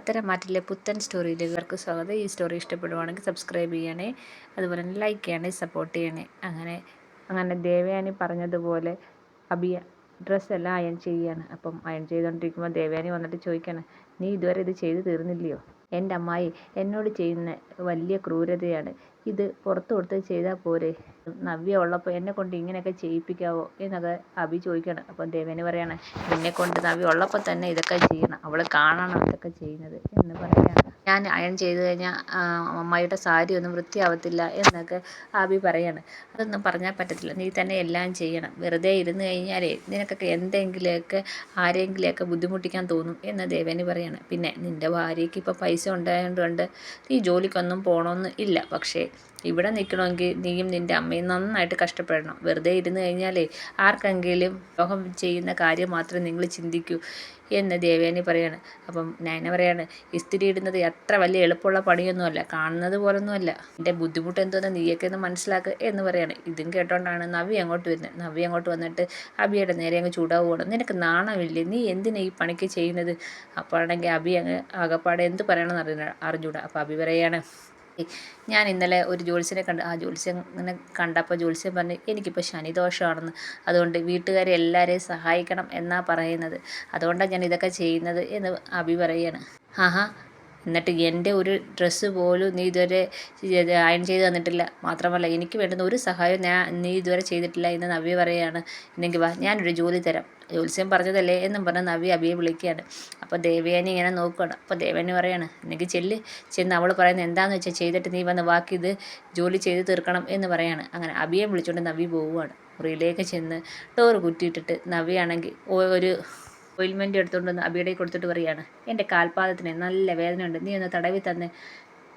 പത്തരമാറ്റിലെ പുത്തൻ സ്റ്റോറിയിലേക്ക് ഇവർക്ക് സ്വാഗതം. ഈ സ്റ്റോറി ഇഷ്ടപ്പെടുവാണെങ്കിൽ സബ്സ്ക്രൈബ് ചെയ്യണേ, അതുപോലെ തന്നെ ലൈക്ക് ചെയ്യണേ, സപ്പോർട്ട് ചെയ്യണേ. അങ്ങനെ ദേവയാനി പറഞ്ഞതുപോലെ അബി ഡ്രസ്സെല്ലാം അയൺ ചെയ്യുകയാണ്. അപ്പം അയൺ ചെയ്തുകൊണ്ടിരിക്കുമ്പോൾ ദേവയാനി വന്നിട്ട് ചോദിക്കുകയാണ്, നീ ഇതുവരെ ഇത് ചെയ്ത് തീർന്നില്ലയോ? എൻ്റെ അമ്മായി എന്നോട് ചെയ്യുന്ന വലിയ ക്രൂരതയാണ്. ഇത് പുറത്തു കൊടുത്ത് ചെയ്താൽ പോരെ? നവ്യ ഉള്ളപ്പോൾ എന്നെ കൊണ്ട് ഇങ്ങനെയൊക്കെ ചെയ്യിപ്പിക്കാവോ എന്നൊക്കെ അബി ചോദിക്കുകയാണ്. അപ്പം ദേവേനി പറയാണ്, നിന്നെ കൊണ്ട് നവ്യ ഉള്ളപ്പോൾ തന്നെ ഇതൊക്കെ ചെയ്യണം, അവൾ കാണണം ഇതൊക്കെ ചെയ്യുന്നത് എന്ന് പറയുകയാണ്. ഞാൻ അയൺ ചെയ്ത് കഴിഞ്ഞാൽ അമ്മായിയുടെ സാരി ഒന്നും വൃത്തിയാവത്തില്ല എന്നൊക്കെ അബി പറയാണ്. അതൊന്നും പറഞ്ഞാൽ പറ്റത്തില്ല, നീ തന്നെ എല്ലാം ചെയ്യണം. വെറുതെ ഇരുന്ന് കഴിഞ്ഞാലേ നിനക്കൊക്കെ എന്തെങ്കിലുമൊക്കെ ആരെങ്കിലുമൊക്കെ ബുദ്ധിമുട്ടിക്കാൻ തോന്നും എന്ന് ദേവേനി പറയാണ്. പിന്നെ നിൻ്റെ ഭാര്യയ്ക്ക് ഇപ്പോൾ പൈസ ഉണ്ടായതുകൊണ്ട് നീ ജോലിക്കൊന്നും പോകണമെന്ന് ഇല്ല, പക്ഷേ ഇവിടെ നിൽക്കണമെങ്കിൽ നീയും നിൻ്റെ അമ്മയും നന്നായിട്ട് കഷ്ടപ്പെടണം. വെറുതെ ഇരുന്ന് കഴിഞ്ഞാലേ ആർക്കെങ്കിലും ദ്രോഹം ചെയ്യുന്ന കാര്യം മാത്രമേ നിങ്ങൾ ചിന്തിക്കൂ എന്ന് ദേവയാനി പറയാണ്. അപ്പം നയന പറയാണ്, ഇസ്തിരി ഇടുന്നത് അത്ര വലിയ എളുപ്പമുള്ള പണിയൊന്നുമല്ല, കാണുന്നത് പോലൊന്നുമല്ല. എൻ്റെ ബുദ്ധിമുട്ട് എന്തോന്ന് നീയൊക്കെ ഒന്ന് മനസ്സിലാക്കുക എന്ന് പറയാണ്. ഇതും കേട്ടോണ്ടാണ് നവ്യ അങ്ങോട്ട് വരുന്നത്. നവ്യ അങ്ങോട്ട് വന്നിട്ട് അബിയുടെ നേരെ അങ്ങ് ചൂടാവുകയാണ്. നിനക്ക് നാണമില്ലേ? നീ എന്തിനാ ഈ പണിക്ക് ചെയ്യുന്നത്? അപ്പോഴാണെങ്കിൽ അബി അങ്ങ് ആകപ്പാടെ എന്ത് പറയണമെന്ന് അറിഞ്ഞൂടാ. അപ്പോൾ അബി പറയാണ്, ഞാൻ ഇന്നലെ ഒരു ജ്യോത്സ്യനെ കണ്ട്, ആ ജ്യോത്സ്യൻ ഇങ്ങനെ കണ്ടപ്പോൾ ജ്യോത്സ്യൻ പറഞ്ഞ് എനിക്കിപ്പോൾ ശനിദോഷമാണെന്ന്, അതുകൊണ്ട് വീട്ടുകാരെ എല്ലാവരെയും സഹായിക്കണം എന്നാണ് പറയുന്നത്, അതുകൊണ്ടാണ് ഞാൻ ഇതൊക്കെ ചെയ്യുന്നത് എന്ന് അബി പറയുകയാണ്. ആഹാ, എന്നിട്ട് എൻ്റെ ഒരു ഡ്രസ്സ് പോലും നീ ഇതുവരെ അയൺ ചെയ്ത് തന്നിട്ടില്ല, മാത്രമല്ല എനിക്ക് വേണ്ടുന്ന ഒരു സഹായവും നീ ഇതുവരെ ചെയ്തിട്ടില്ല എന്ന് നവ്യ പറയുകയാണ്. എന്നെങ്കിൽ വാ, ഞാനൊരു ജോലി തരാം, ജ്യോത്സ്യം പറഞ്ഞതല്ലേ എന്നും പറഞ്ഞ് നവ്യ അബിയെ വിളിക്കുകയാണ്. അപ്പോൾ ദേവയാനി ഇങ്ങനെ നോക്കുകയാണ്. അപ്പോൾ ദേവയാനി പറയാണ്, എനിക്ക് ചെന്ന് അവൾ പറയുന്നത് എന്താണെന്ന് വെച്ചാൽ ചെയ്തിട്ട് നീ വന്ന് ബാക്കി ഇത് ജോലി ചെയ്ത് തീർക്കണം എന്ന് പറയാണ്. അങ്ങനെ അബിയെ വിളിച്ചുകൊണ്ട് നവ്യ പോവുകയാണ്. മുറിയിലേക്ക് ചെന്ന് ഡോറ് കുറ്റിയിട്ടിട്ട് നവ്യയാണെങ്കിൽ ഒരു ഓയിൽമെൻറ്റ് എടുത്തുകൊണ്ട് വന്ന് അബിയുടെ കൊടുത്തിട്ട് പറയുകയാണ്, എൻ്റെ കാൽപാദത്തിന് നല്ല വേദനയുണ്ട്, നീ ഒന്ന് തടവി തന്നെ.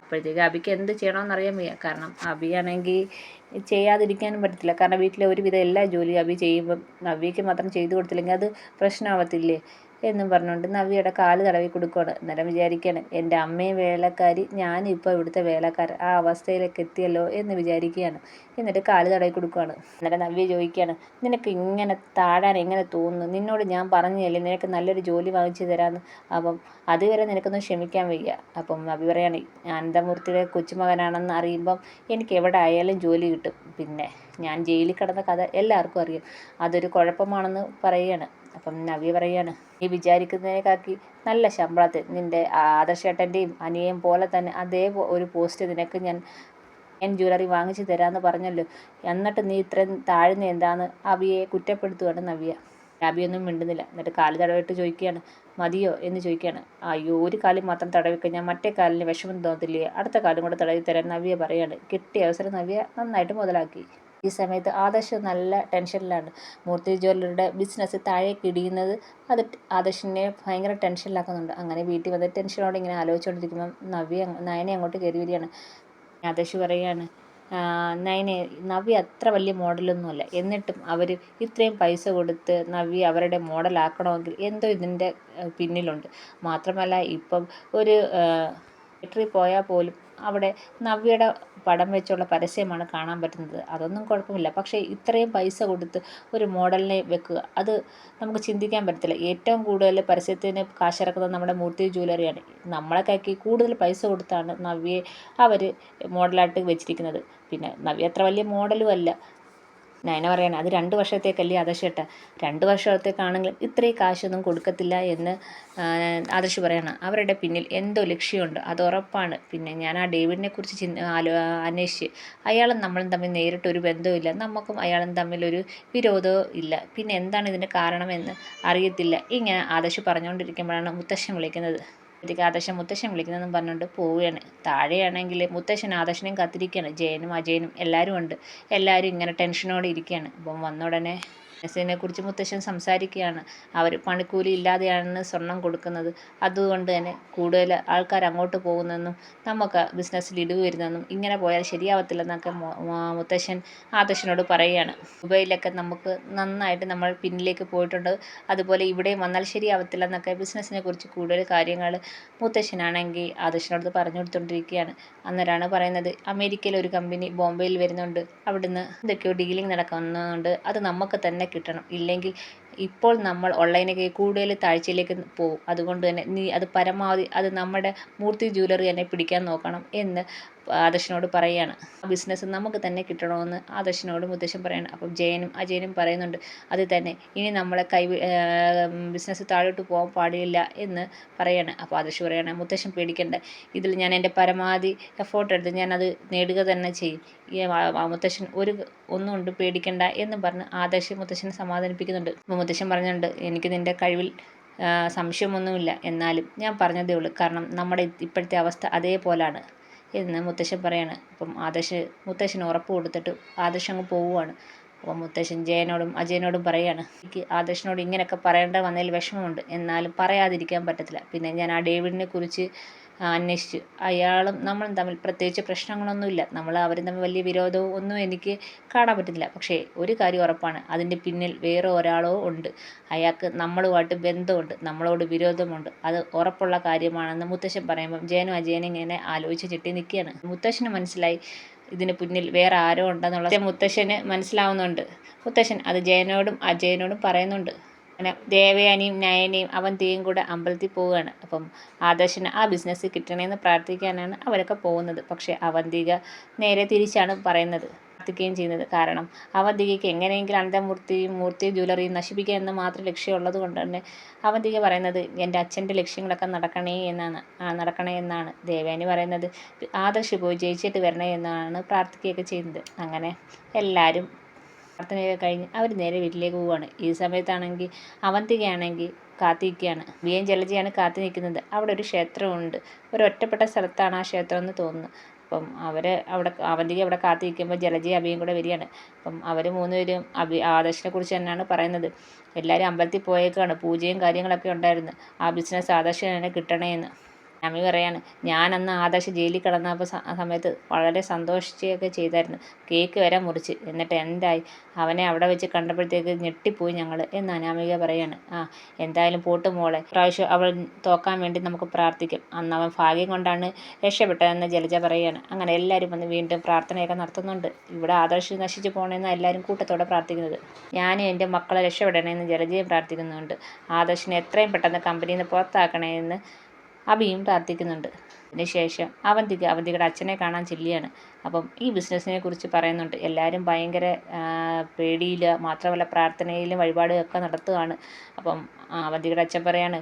അപ്പോഴത്തേക്ക് അബിക്ക് എന്ത് ചെയ്യണമെന്നറിയാൻ വയ്യ. കാരണം അബിയാണെങ്കിൽ ചെയ്യാതിരിക്കാനും പറ്റത്തില്ല. കാരണം വീട്ടിലെ ഒരുവിധം എല്ലാ ജോലിയും അബി ചെയ്യുമ്പം നവ്യയ്ക്ക് മാത്രം ചെയ്തു കൊടുത്തില്ലെങ്കിൽ അത് പ്രശ്നമാവത്തില്ലേ എന്നും പറഞ്ഞുകൊണ്ട് നവ്യയുടെ കാല് തടവി കൊടുക്കുകയാണ്. അന്നേരം വിചാരിക്കുകയാണ്, എൻ്റെ അമ്മയും വേലക്കാരി, ഞാനിപ്പോൾ ഇവിടുത്തെ വേലക്കാരൻ, ആ അവസ്ഥയിലേക്ക് എത്തിയല്ലോ എന്ന് വിചാരിക്കുകയാണ്. എന്നിട്ട് കാല് തടവി കൊടുക്കുകയാണ്. അന്നേരം നവ്യ ചോദിക്കുകയാണ്, നിനക്ക് ഇങ്ങനെ താഴാൻ എങ്ങനെ തോന്നുന്നു? നിന്നോട് ഞാൻ പറഞ്ഞതല്ലേ നിനക്ക് നല്ലൊരു ജോലി വാങ്ങിച്ചു തരാമെന്ന്. അപ്പം അതുവരെ നിനക്കൊന്നും ക്ഷമിക്കാൻ വയ്യ. അപ്പം നവ്യ പറയാണ്, അനന്തമൂർത്തിയുടെ കൊച്ചുമകനാണെന്ന് അറിയുമ്പം എനിക്ക് എവിടെ ആയാലും ജോലി കിട്ടും. പിന്നെ ഞാൻ ജയിലിൽ കിടന്ന കഥ എല്ലാവർക്കും അറിയാം, അതൊരു കുഴപ്പമാണെന്ന് പറയുകയാണ്. അപ്പം നവ്യ പറയുകയാണ്, നീ വിചാരിക്കുന്നതിനേക്കാക്കി നല്ല ശമ്പളത്തിൽ നിൻ്റെ ആദർശേട്ടൻ്റെയും അനിയയും പോലെ തന്നെ അതേ ഒരു പോസ്റ്റ് നിനക്ക് ഞാൻ ജ്വല്ലറി വാങ്ങിച്ചു തരാമെന്ന് പറഞ്ഞല്ലോ, എന്നിട്ട് നീ ഇത്രയും താഴ്ന്ന എന്താന്ന് അബിയെ കുറ്റപ്പെടുത്തുകയാണ് നവ്യ. അബിയൊന്നും മിണ്ടുന്നില്ല. എന്നിട്ട് കാല് തടവിട്ട് ചോദിക്കുകയാണ്, മതിയോ എന്ന് ചോദിക്കുകയാണ്. അയ്യോ, ഒരു കാലിൽ മാത്രം തടവിക്കഴിഞ്ഞാൽ മറ്റേ കാലിന് വിഷമം തോന്നത്തില്ലേ, അടുത്ത കാലും കൂടെ തടവി തരാൻ നവ്യ പറയാണ്. കിട്ടിയ അവസരം നവ്യ നന്നായിട്ട് മുതലാക്കി. ഈ സമയത്ത് ആദർശ് നല്ല ടെൻഷനിലാണ്. മൂർത്തി ജ്വല്ലറിയുടെ ബിസിനസ് താഴേക്ക് ഇടിയുന്നത് അത് ആദർശിനെ ഭയങ്കര ടെൻഷനിലാക്കുന്നുണ്ട്. അങ്ങനെ വീട്ടിൽ വന്ന് ടെൻഷനോടെ ഇങ്ങനെ ആലോചിച്ചുകൊണ്ടിരിക്കുമ്പം നയനെ അങ്ങോട്ട് കയറി വരികയാണ്. ആദർശ് പറയുകയാണ്, നവ്യ അത്ര വലിയ മോഡലൊന്നുമല്ല, എന്നിട്ടും അവർ ഇത്രയും പൈസ കൊടുത്ത് നവ്യ അവരുടെ മോഡലാക്കണമെങ്കിൽ എന്തോ ഇതിൻ്റെ പിന്നിലുണ്ട്. മാത്രമല്ല ഇപ്പം ഒരു തിയേറ്ററിൽ പോയാൽ പോലും അവിടെ നവ്യയുടെ പടം വെച്ചുള്ള പരസ്യമാണ് കാണാൻ പറ്റുന്നത്. അതൊന്നും കുഴപ്പമില്ല, പക്ഷേ ഇത്രയും പൈസ കൊടുത്ത് ഒരു മോഡലിനെ വെക്കുക, അത് നമുക്ക് ചിന്തിക്കാൻ പറ്റത്തില്ല. ഏറ്റവും കൂടുതൽ പരസ്യത്തിന് കാശിറക്കുന്നത് നമ്മുടെ മൂർത്തി ജ്വല്ലറിയാണ്. നമ്മളെ കൈക്ക് കൂടുതൽ പൈസ കൊടുത്താണ് നവ്യയെ അവർ മോഡലായിട്ട് വെച്ചിരിക്കുന്നത്. പിന്നെ നവ്യ അത്ര വലിയ മോഡലും അല്ല. നയന പറയാണ്, അത് 2 വർഷത്തേക്കല്ലേ ആദർശേട്ടാ, 2 വർഷത്തേക്കാണെങ്കിലും ഇത്രയും കാശൊന്നും കൊടുക്കത്തില്ല എന്ന് ആദർശ് പറയണം. അവരുടെ പിന്നിൽ എന്തോ ലക്ഷ്യമുണ്ട്, അത് ഉറപ്പാണ്. പിന്നെ ഞാൻ ആ ഡേവിഡിനെ കുറിച്ച് അന്വേഷിച്ച്, അയാളും നമ്മളും തമ്മിൽ നേരിട്ടൊരു ബന്ധവുമില്ല, നമുക്കും അയാളും തമ്മിലൊരു വിരോധവും ഇല്ല, പിന്നെ എന്താണ് ഇതിന് കാരണമെന്ന് അറിയത്തില്ല. ഇങ്ങനെ ആദർശ് പറഞ്ഞുകൊണ്ടിരിക്കുമ്പോഴാണ് മുത്തശ്ശൻ വിളിക്കുന്നത്. അപ്പോഴത്തേക്ക് ആദർശൻ മുത്തശ്ശൻ വിളിക്കുന്നതെന്നും പറഞ്ഞുകൊണ്ട് പോവുകയാണ്. താഴെയാണെങ്കിൽ മുത്തശ്ശൻ ആദർശനെയും കാത്തിരിക്കുകയാണ്. ജയനും അജയനും എല്ലാവരും ഉണ്ട്. എല്ലാവരും ഇങ്ങനെ ടെൻഷനോടെ ഇരിക്കുകയാണ്. അപ്പം വന്ന ഉടനെ ബിസിനസ്സിനെ കുറിച്ച് മുത്തശ്ശൻ സംസാരിക്കുകയാണ്. അവർ പണിക്കൂലി ഇല്ലാതെയാണ് സ്വർണം കൊടുക്കുന്നത്, അതുകൊണ്ട് തന്നെ കൂടുതൽ ആൾക്കാർ അങ്ങോട്ട് പോകുന്നെന്നും നമുക്ക് ബിസിനസ്സിൽ ഇടിവ് വരുന്നെന്നും ഇങ്ങനെ പോയാൽ ശരിയാവത്തില്ലെന്നൊക്കെ മുത്തശ്ശൻ ആദർശനോട് പറയുകയാണ്. ദുബൈയിലൊക്കെ നമുക്ക് നന്നായിട്ട് നമ്മൾ പിന്നിലേക്ക് പോയിട്ടുണ്ട്, അതുപോലെ ഇവിടെയും വന്നാൽ ശരിയാവത്തില്ല എന്നൊക്കെ ബിസിനസ്സിനെ കുറിച്ച് കൂടുതൽ കാര്യങ്ങൾ മുത്തശ്ശനാണെങ്കിൽ ആദർശനോട് പറഞ്ഞു കൊടുത്തുകൊണ്ടിരിക്കുകയാണ്. അന്നേരമാണ് പറയുന്നത്, അമേരിക്കയിൽ ഒരു കമ്പനി ബോംബെയിൽ വരുന്നുണ്ട്, അവിടുന്ന് എന്തൊക്കെയോ ഡീലിംഗ് നടക്കുന്നുണ്ട്, അത് നമുക്ക് തന്നെ കിട്ടണം, ഇല്ലെങ്കിൽ ഇപ്പോൾ നമ്മൾ ഓൺലൈനൊക്കെ കൂടുതൽ താഴ്ചയിലേക്ക് പോകും. അതുകൊണ്ട് തന്നെ നീ അത് പരമാവധി അത് നമ്മുടെ മൂർത്തി ജ്വല്ലറി തന്നെ പിടിക്കാൻ നോക്കണം എന്ന് ആദർശിനോട് പറയുകയാണ്. ആ ബിസിനസ് നമുക്ക് തന്നെ കിട്ടണമെന്ന് ആദർശിനോട് മുത്തശ്ശൻ പറയാണ്. അപ്പം ജയനും അജയനും പറയുന്നുണ്ട് അത് തന്നെ, ഇനി നമ്മളെ ബിസിനസ് താഴോട്ട് പോകാൻ പാടില്ല എന്ന് പറയാണ്. അപ്പോൾ ആദർശ് പറയാണ്, മുത്തശ്ശൻ പേടിക്കണ്ട, ഇതിൽ ഞാൻ എൻ്റെ പരമാവധി എഫോർട്ട് എടുത്ത് ഞാനത് നേടുക തന്നെ ചെയ്യും. മുത്തശ്ശൻ ഒന്നും കൊണ്ട് പേടിക്കണ്ട എന്ന് പറഞ്ഞ് ആദർശ് മുത്തശ്ശനെ സമാധാനിപ്പിക്കുന്നുണ്ട്. അപ്പോൾ മുത്തശ്ശൻ പറഞ്ഞിട്ടുണ്ട്, എനിക്ക് നിൻ്റെ കഴിവിൽ സംശയമൊന്നുമില്ല, എന്നാലും ഞാൻ പറഞ്ഞതേ ഉള്ളൂ, കാരണം നമ്മുടെ ഇപ്പോഴത്തെ അവസ്ഥ അതേപോലാണ് എന്ന് മുത്തശ്ശൻ പറയാണ്. അപ്പം മുത്തശ്ശന് ഉറപ്പ് കൊടുത്തിട്ട് ആദർശ് അങ്ങ് പോവുകയാണ്. അപ്പോൾ മുത്തശ്ശൻ ജയനോടും അജയനോടും പറയുകയാണ്, എനിക്ക് ആദർശിനോട് ഇങ്ങനെയൊക്കെ പറയേണ്ട വന്നതിൽ വിഷമമുണ്ട്, എന്നാലും പറയാതിരിക്കാൻ പറ്റത്തില്ല. പിന്നെ ഞാൻ ആ ഡേവിഡിനെ കുറിച്ച് അന്വേഷിച്ചു. അയാളും നമ്മളും തമ്മിൽ പ്രത്യേകിച്ച് പ്രശ്നങ്ങളൊന്നുമില്ല, അവരും തമ്മിൽ വലിയ വിരോധവും ഒന്നും എനിക്ക് കാണാൻ പറ്റുന്നില്ല. പക്ഷേ ഒരു കാര്യം ഉറപ്പാണ്, അതിൻ്റെ പിന്നിൽ വേറെ ഒരാളോ ഉണ്ട്, അയാൾക്ക് നമ്മളുമായിട്ട് ബന്ധമുണ്ട്, നമ്മളോട് വിരോധമുണ്ട്, അത് ഉറപ്പുള്ള കാര്യമാണെന്ന് മുത്തശ്ശൻ പറയുമ്പം ജയനും അജയനും ഇങ്ങനെ ആലോചിച്ച് ചിട്ടി നിൽക്കുകയാണ്. മുത്തശ്ശന് മനസ്സിലായി ഇതിന് പിന്നിൽ വേറെ ആരോ ഉണ്ടെന്നുള്ളത് മുത്തശ്ശന് മനസ്സിലാവുന്നുണ്ട്. മുത്തശ്ശൻ അത് ജയനോടും അജയനോടും പറയുന്നുണ്ട്. അങ്ങനെ ദേവയാനിയും നയനയും അവന്തികയും കൂടെ അമ്പലത്തിൽ പോവുകയാണ്. അപ്പം ആദർശിന് ആ ബിസിനസ് കിട്ടണമെന്ന് പ്രാർത്ഥിക്കാനാണ് അവരൊക്കെ പോകുന്നത്. പക്ഷേ അവന്തിക നേരെ തിരിച്ചാണ് പറയുന്നത്, പ്രാർത്ഥിക്കുകയും ചെയ്യുന്നത്. കാരണം അവന്തികയ്ക്ക് എങ്ങനെയെങ്കിലും മൂർത്തി ജ്വല്ലറിയും നശിപ്പിക്കുക എന്ന് മാത്രം ലക്ഷ്യമുള്ളത് കൊണ്ട് തന്നെ അവന്തിക പറയുന്നത് എൻ്റെ അച്ഛൻ്റെ ലക്ഷ്യങ്ങളൊക്കെ നടക്കണേ എന്നാണ്. ദേവയാനി പറയുന്നത് ആദർശ് പോയി ജയിച്ചിട്ട് വരണേ എന്നാണ് പ്രാർത്ഥിക്കുകയൊക്കെ ചെയ്യുന്നത്. അങ്ങനെ എല്ലാവരും പ്രാർത്ഥനയൊക്കെ കഴിഞ്ഞ് അവർ നേരെ വീട്ടിലേക്ക് പോവുകയാണ്. ഈ സമയത്താണെങ്കിൽ അവന്തികയാണെങ്കിൽ കാത്തിരിക്കുകയാണ്. ബിയും ജലജയാണ് കാത്തു നിൽക്കുന്നത്. അവിടെ ഒരു ക്ഷേത്രമുണ്ട്, ഒരു ഒറ്റപ്പെട്ട സ്ഥലത്താണ് ആ ക്ഷേത്രം എന്ന് തോന്നുന്നു. അപ്പം അവന്തിക അവിടെ കാത്തിരിക്കുമ്പോൾ ജലജയും അബിയും കൂടെ വരികയാണ്. അപ്പം അവർ മൂന്നുപേരും ആദർശിനെ കുറിച്ച് തന്നെയാണ് പറയുന്നത്. എല്ലാവരും അമ്പലത്തിൽ പോയേക്കാണ്, പൂജയും കാര്യങ്ങളൊക്കെ ഉണ്ടായിരുന്നു, ആ ബിസിനസ് ആദർശിന് തന്നെ കിട്ടണേ എന്ന്. അമ്മി പറയാണ്, ഞാനന്ന് ആദർശ് ജയിലിൽ കിടന്നപ്പോൾ സമയത്ത് വളരെ സന്തോഷിക്കുകയൊക്കെ ചെയ്തായിരുന്നു, കേക്ക് വരെ മുറിച്ച്. എന്നിട്ട് എന്തായി, അവനെ അവിടെ വെച്ച് കണ്ടപ്പോഴത്തേക്ക് ഞെട്ടിപ്പോയി ഞങ്ങൾ എന്ന് അനാമിക പറയാണ്. എന്തായാലും പോട്ട് മോളെ, പ്രാവശ്യം അവൾ തോക്കാൻ വേണ്ടി നമുക്ക് പ്രാർത്ഥിക്കാം, അന്ന് അവൻ ഭാഗ്യം കൊണ്ടാണ് രക്ഷപ്പെട്ടതെന്ന് ജലജ പറയുകയാണ്. അങ്ങനെ എല്ലാവരും വന്ന് വീണ്ടും പ്രാർത്ഥനയൊക്കെ നടത്തുന്നുണ്ട്. ഇവിടെ ആദർശ് നശിച്ചു പോകണമെന്ന് എല്ലാവരും കൂട്ടത്തോടെ പ്രാർത്ഥിക്കുന്നത്. ഞാനും എൻ്റെ മക്കളെ രക്ഷപ്പെടണമെന്ന് ജലജയും പ്രാർത്ഥിക്കുന്നുണ്ട്. ആദർശിനെ എത്രയും പെട്ടെന്ന് കമ്പനിയിൽ നിന്ന് പുറത്താക്കണമെന്ന് അബിയും പ്രാർത്ഥിക്കുന്നുണ്ട്. അതിനുശേഷം അവന്തികയുടെ അച്ഛനെ കാണാൻ ചെല്ലുകയാണ്. അപ്പം ഈ ബിസിനസ്സിനെ കുറിച്ച് പറയുന്നുണ്ട്. എല്ലാവരും ഭയങ്കര പേടിയിൽ മാത്രമല്ല പ്രാർത്ഥനയിലും വഴിപാടുമൊക്കെ നടത്തുകയാണ്. അപ്പം അവന്തികയുടെ അച്ഛൻ പറയാണ്,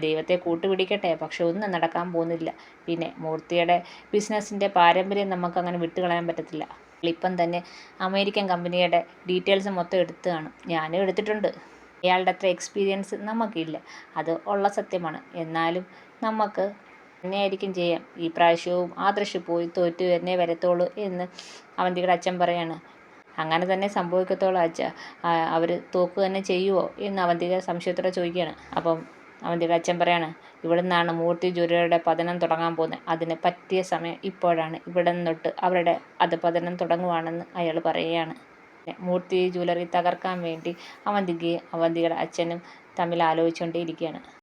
ദൈവത്തെ കൂട്ടുപിടിക്കട്ടെ, പക്ഷെ ഒന്നും നടക്കാൻ പോകുന്നില്ല. പിന്നെ മൂർത്തിയുടെ ബിസിനസ്സിൻ്റെ പാരമ്പര്യം നമുക്കങ്ങനെ വിട്ടുകളയാൻ പറ്റത്തില്ല. ഇപ്പം തന്നെ അമേരിക്കൻ കമ്പനിയുടെ ഡീറ്റെയിൽസ് മൊത്തം എടുത്തതാണ്, ഞാനും എടുത്തിട്ടുണ്ട്. അയാളുടെ അത്ര എക്സ്പീരിയൻസ് നമുക്കില്ല, അത് ഉള്ള സത്യമാണ്. എന്നാലും നമുക്ക് തന്നെയായിരിക്കും ചെയ്യാം, ഈ പ്രാവശ്യവും ആദർശ് പോയി തോറ്റു തന്നെ വരത്തുള്ളൂ എന്ന് അവന്തികയുടെ അച്ഛൻ പറയാണ്. അങ്ങനെ തന്നെ സംഭവിക്കത്തുള്ളൂ അച്ഛ, അവർ തോക്ക് തന്നെ ചെയ്യുമോ എന്ന് അവന്തിക സംശയത്തോടെ ചോദിക്കുകയാണ്. അപ്പം അവന്തികയുടെ അച്ഛൻ പറയാണ്, ഇവിടെ നിന്നാണ് മൂർത്തി ജ്വല്ലറിയുടെ പതനം തുടങ്ങാൻ പോകുന്നത്, അതിന് പറ്റിയ സമയം ഇപ്പോഴാണ്, ഇവിടെ നിന്നൊട്ട് അവരുടെ പതനം തുടങ്ങുവാണെന്ന് അയാൾ പറയുകയാണ്. മൂർത്തി ജ്വല്ലറി തകർക്കാൻ വേണ്ടി അവന്തികയുടെ അച്ഛനും തമ്മിൽ ആലോചിച്ചുകൊണ്ടേയിരിക്കുകയാണ്.